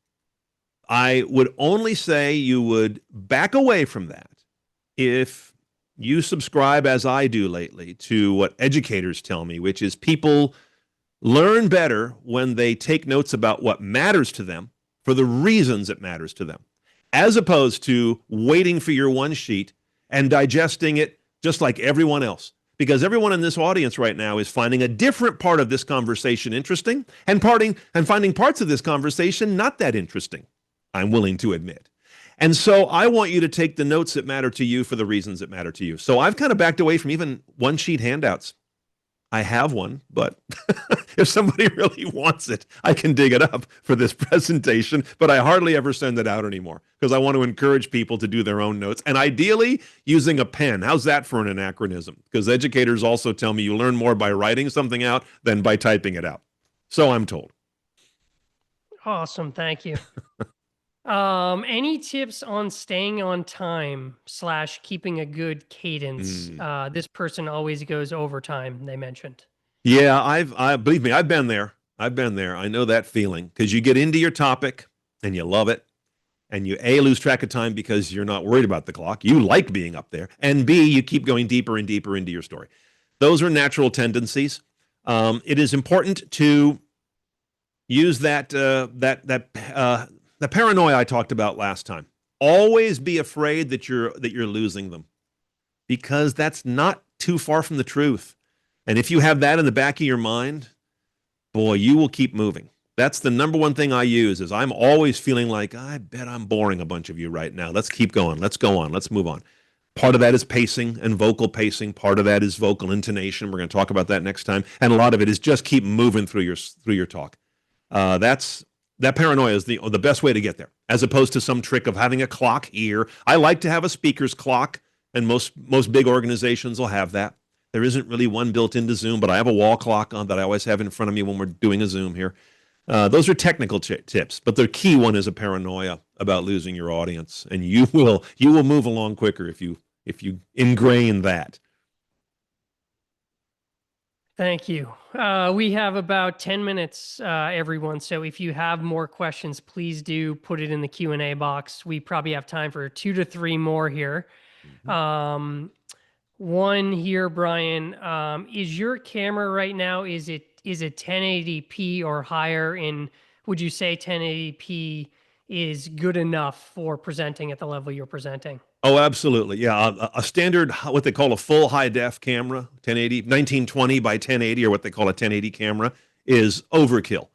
I would only say you would back away from that if you subscribe, as I do lately, to what educators tell me, which is people learn better when they take notes about what matters to them for the reasons it matters to them, as opposed to waiting for your 1-sheet and digesting it just like everyone else. Because everyone in this audience right now is finding a different part of this conversation interesting and finding parts of this conversation not that interesting, I'm willing to admit. And so I want you to take the notes that matter to you for the reasons that matter to you. So I've kind of backed away from even 1-sheet handouts. I have one, but if somebody really wants it, I can dig it up for this presentation, but I hardly ever send it out anymore because I want to encourage people to do their own notes, and ideally using a pen. How's that for an anachronism? Because educators also tell me you learn more by writing something out than by typing it out. So I'm told. Awesome. Thank you. Any tips on staying on time / keeping a good cadence? This person always goes overtime, they mentioned. Yeah, I believe me, I've been there. I know that feeling because you get into your topic and you love it, and you lose track of time because you're not worried about the clock. You like being up there, and B, you keep going deeper and deeper into your story. Those are natural tendencies. It is important to use the paranoia I talked about last time. Always be afraid that you're losing them, because that's not too far from the truth. And if you have that in the back of your mind, boy, you will keep moving. That's the number one thing I use, is I'm always feeling like, I bet I'm boring a bunch of you right now. Let's keep going. Let's go on. Let's move on. Part of that is pacing and vocal pacing. Part of that is vocal intonation. We're going to talk about that next time. And a lot of it is just keep moving through your talk. That paranoia is the best way to get there, as opposed to some trick of having a clock here. I like to have a speaker's clock, and most big organizations will have that. There isn't really one built into Zoom, but I have a wall clock on that I always have in front of me when we're doing a Zoom here. Those are technical tips, but the key one is a paranoia about losing your audience, and you will move along quicker if you ingrain that. Thank you. We have about 10 minutes, everyone. So if you have more questions, please do put it in the Q&A box. We probably have time for 2 to 3 more here. Mm-hmm. One here, Brian, is your camera right now, is it 1080p or higher? And would you say 1080p is good enough for presenting at the level you're presenting? Oh, absolutely. Yeah. A standard, what they call a full high def camera, 1080, 1920 by 1080, or what they call a 1080 camera, is overkill.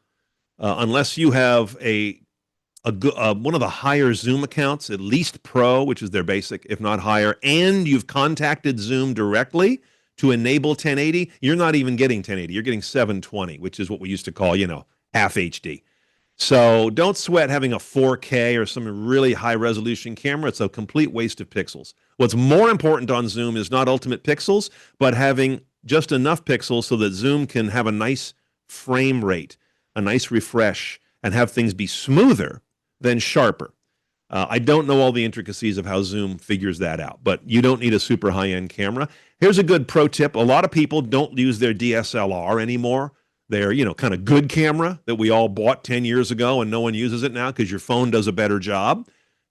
Unless you have one of the higher Zoom accounts, at least Pro, which is their basic, if not higher, and you've contacted Zoom directly to enable 1080, you're not even getting 1080. You're getting 720, which is what we used to call, half HD. So don't sweat having a 4K or some really high resolution camera. It's a complete waste of pixels. What's more important on Zoom is not ultimate pixels, but having just enough pixels so that Zoom can have a nice frame rate, a nice refresh, and have things be smoother than sharper. I don't know all the intricacies of how Zoom figures that out, but you don't need a super high-end camera. Here's a good pro tip. A lot of people don't use their DSLR anymore. Their, kind of good camera that we all bought 10 years ago and no one uses it now because your phone does a better job.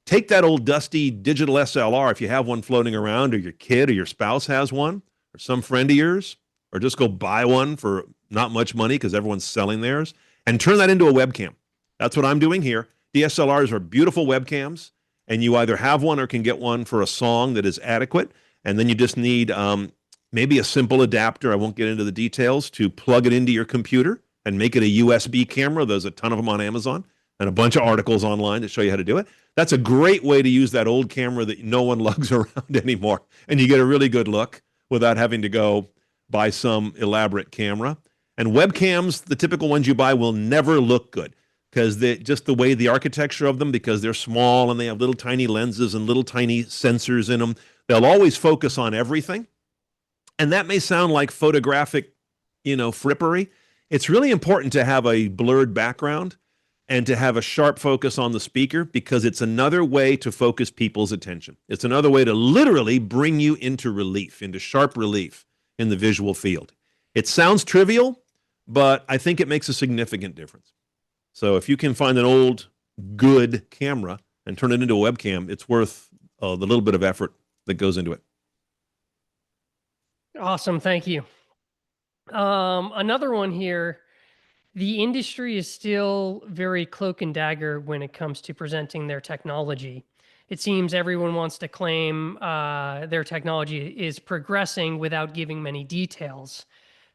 Take that old dusty digital SLR if you have one floating around, or your kid or your spouse has one, or some friend of yours, or just go buy one for not much money because everyone's selling theirs, and turn that into a webcam. That's what I'm doing here. DSLRs are beautiful webcams, and you either have one or can get one for a song that is adequate. And then you just need maybe a simple adapter. I won't get into the details to plug it into your computer and make it a USB camera. There's a ton of them on Amazon and a bunch of articles online to show you how to do it. That's a great way to use that old camera that no one lugs around anymore. And you get a really good look without having to go buy some elaborate camera. And webcams, the typical ones you buy, will never look good because just the way the architecture of them, because they're small and they have little tiny lenses and little tiny sensors in them, they'll always focus on everything. And that may sound like photographic, frippery. It's really important to have a blurred background and to have a sharp focus on the speaker because it's another way to focus people's attention. It's another way to literally bring you into relief, into sharp relief in the visual field. It sounds trivial, but I think it makes a significant difference. So if you can find an old, good camera and turn it into a webcam, it's worth the little bit of effort that goes into it. Awesome. Thank you. Another one here. The industry is still very cloak and dagger when it comes to presenting their technology. It seems everyone wants to claim their technology is progressing without giving many details.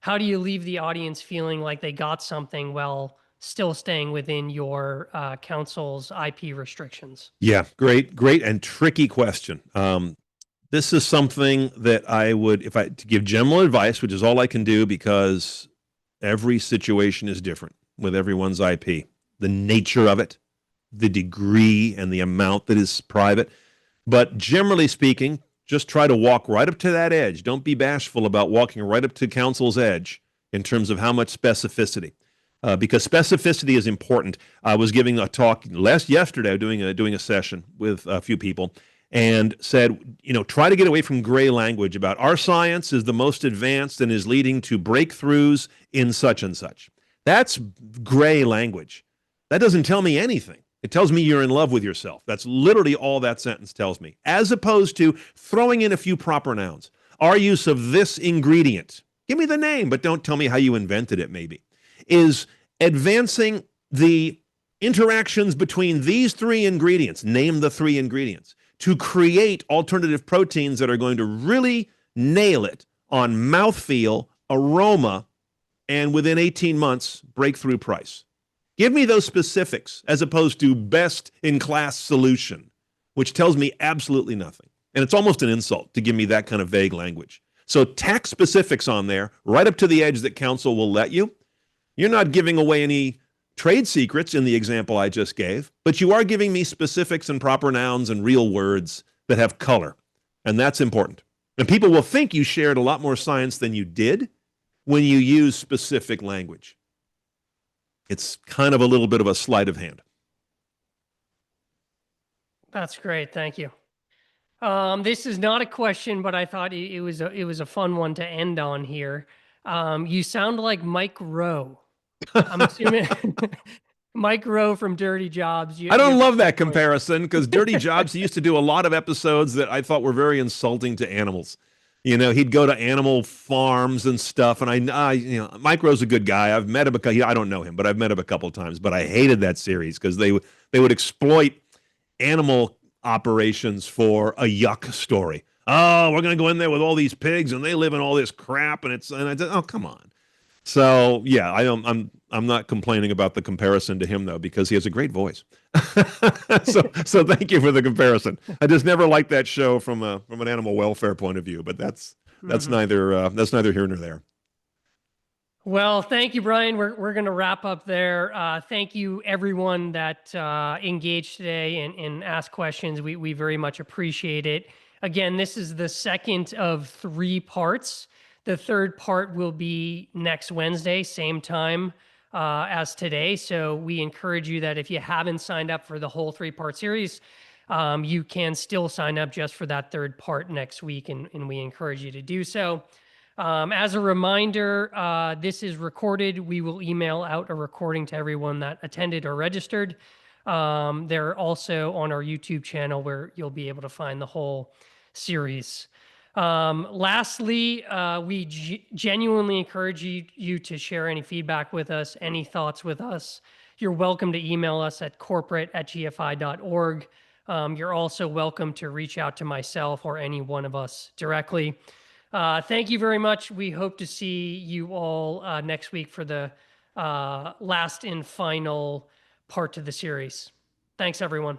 How do you leave the audience feeling like they got something while still staying within your council's IP restrictions? Yeah, great and tricky question. This is something that I would, to give general advice, which is all I can do because every situation is different with everyone's IP, the nature of it, the degree and the amount that is private. But generally speaking, just try to walk right up to that edge. Don't be bashful about walking right up to council's edge in terms of how much specificity. Because specificity is important. I was giving a talk yesterday, doing a session with a few people, and said, try to get away from gray language about our science is the most advanced and is leading to breakthroughs in such and such. That's gray language. That doesn't tell me anything. It tells me you're in love with yourself. That's literally all that sentence tells me, as opposed to throwing in a few proper nouns. Our use of this ingredient, give me the name, but don't tell me how you invented it, maybe, is advancing the interactions between these three ingredients, name the three ingredients, to create alternative proteins that are going to really nail it on mouthfeel, aroma, and within 18 months, breakthrough price. Give me those specifics as opposed to best-in-class solution, which tells me absolutely nothing. And it's almost an insult to give me that kind of vague language. So tack specifics on there, right up to the edge that council will let you. You're not giving away any trade secrets in the example I just gave, but you are giving me specifics and proper nouns and real words that have color, and that's important. And people will think you shared a lot more science than you did when you use specific language. It's kind of a little bit of a sleight of hand. That's great. Thank you. This is not a question, but I thought it was a fun one to end on here. You sound like Mike Rowe. I'm assuming Mike Rowe from Dirty Jobs. I don't love that comparison because Dirty Jobs, he used to do a lot of episodes that I thought were very insulting to animals. He'd go to animal farms and stuff. And Mike Rowe's a good guy. I've met him. I don't know him, but I've met him a couple of times. But I hated that series because they would exploit animal operations for a yuck story. Oh, we're going to go in there with all these pigs and they live in all this crap. And I said, oh, come on. So yeah, I'm not complaining about the comparison to him though, because he has a great voice. so thank you for the comparison. I just never liked that show from an animal welfare point of view, but that's neither here nor there. Well, thank you, Brian. We're going to wrap up there. Thank you, everyone that engaged today and asked questions. We very much appreciate it. Again, this is the second of 3 parts. The third part will be next Wednesday, same time as today. So we encourage you that if you haven't signed up for the whole 3-part series, you can still sign up just for that third part next week, and we encourage you to do so. As a reminder, this is recorded. We will email out a recording to everyone that attended or registered. They're also on our YouTube channel where you'll be able to find the whole series. Lastly, we genuinely encourage you to share any feedback with us, any thoughts with us. You're welcome to email us at corporate@gfi.org. You're also welcome to reach out to myself or any one of us directly. Thank you very much. We hope to see you all next week for the last and final part of the series. Thanks, everyone.